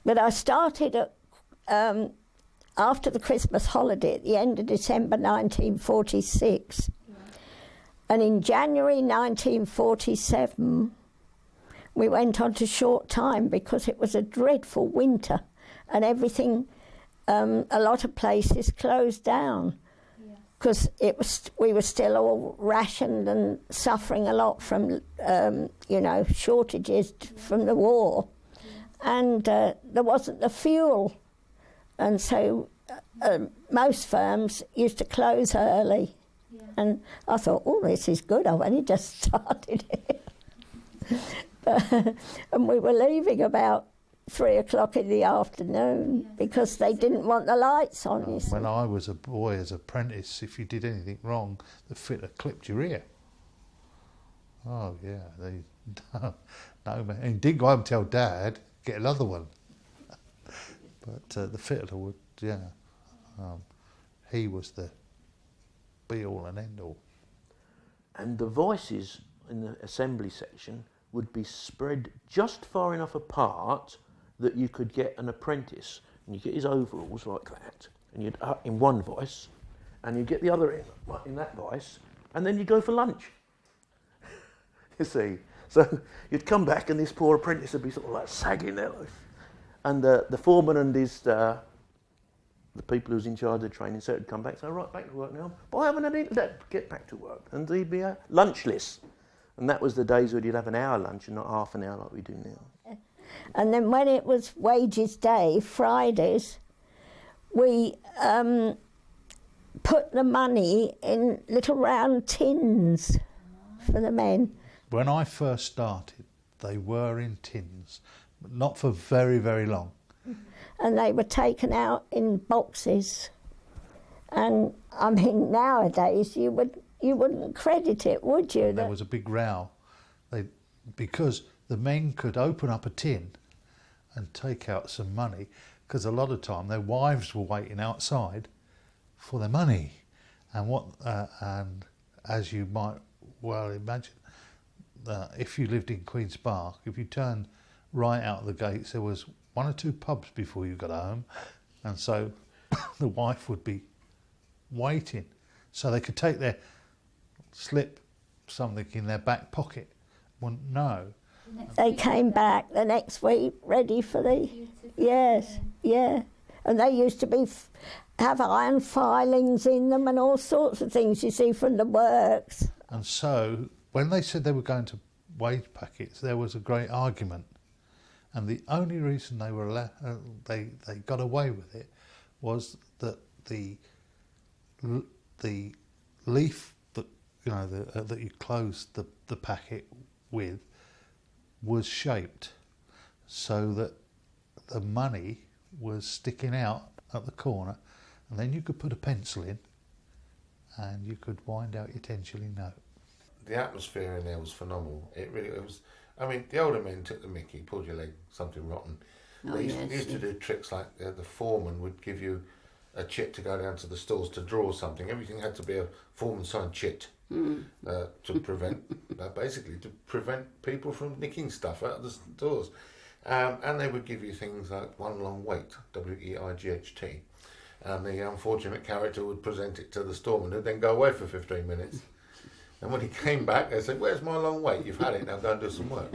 But I started after the Christmas holiday at the end of December 1946. Yeah. And in January 1947, we went on to short time because it was a dreadful winter and everything, a lot of places closed down because we were still all rationed and suffering a lot from, shortages from the war. And there wasn't the fuel. And so most firms used to close early. Yeah. And I thought, this is good. I've only just started it. And we were leaving about 3 o'clock in the afternoon because they didn't want the lights on. When I was a boy as apprentice, if you did anything wrong, the fitter clipped your ear. Oh, yeah. No, man. And didn't go home and tell Dad, get another one. But the fitter would, he was the be-all and end-all. And the voices in the assembly section would be spread just far enough apart that you could get an apprentice, and you get his overalls like that, and you'd in one voice, and you'd get the other in that voice, and then you'd go for lunch. You see, so you'd come back, and this poor apprentice would be sort of like sagging there, and the foreman and the people who's in charge of the training set would come back and say, right, back to work now. But I haven't had internet, get back to work. And he'd be lunchless. And that was the days where you'd have an hour lunch and not half an hour like we do now. And then when it was wages day, Fridays, we put the money in little round tins for the men. When I first started, they were in tins, but not for very, very long. And they were taken out in boxes. And I mean, nowadays you wouldn't credit it, would you? There was a big row, because the men could open up a tin and take out some money, because a lot of time their wives were waiting outside for their money, and as you might well imagine, if you lived in Queen's Park, if you turned right out the gates, there was 1 or 2 pubs before you got home, and so the wife would be waiting, so they could slip something in their back pocket. Wouldn't know. They came back the next week ready for the... Yes, yeah. And they used to have iron filings in them and all sorts of things you see from the works. And so when they said they were going to wage packets, there was a great argument. And the only reason they were they got away with it was that the leaf that that you closed the packet with was shaped so that the money was sticking out at the corner, and then you could put a pencil in and you could wind out your 10-shilling note. The atmosphere in there was phenomenal. It was. I mean, the older men took the mickey, pulled your leg, something rotten. They used to do tricks like the foreman would give you a chit to go down to the stores to draw something. Everything had to be a foreman-signed chit to prevent, basically, to prevent people from nicking stuff out of the stores. And they would give you things like one long wait, W-E-I-G-H-T. And the unfortunate character would present it to the storeman, who'd then go away for 15 minutes. And when he came back, they said, "Where's my long wait? You've had it, now go and do some work."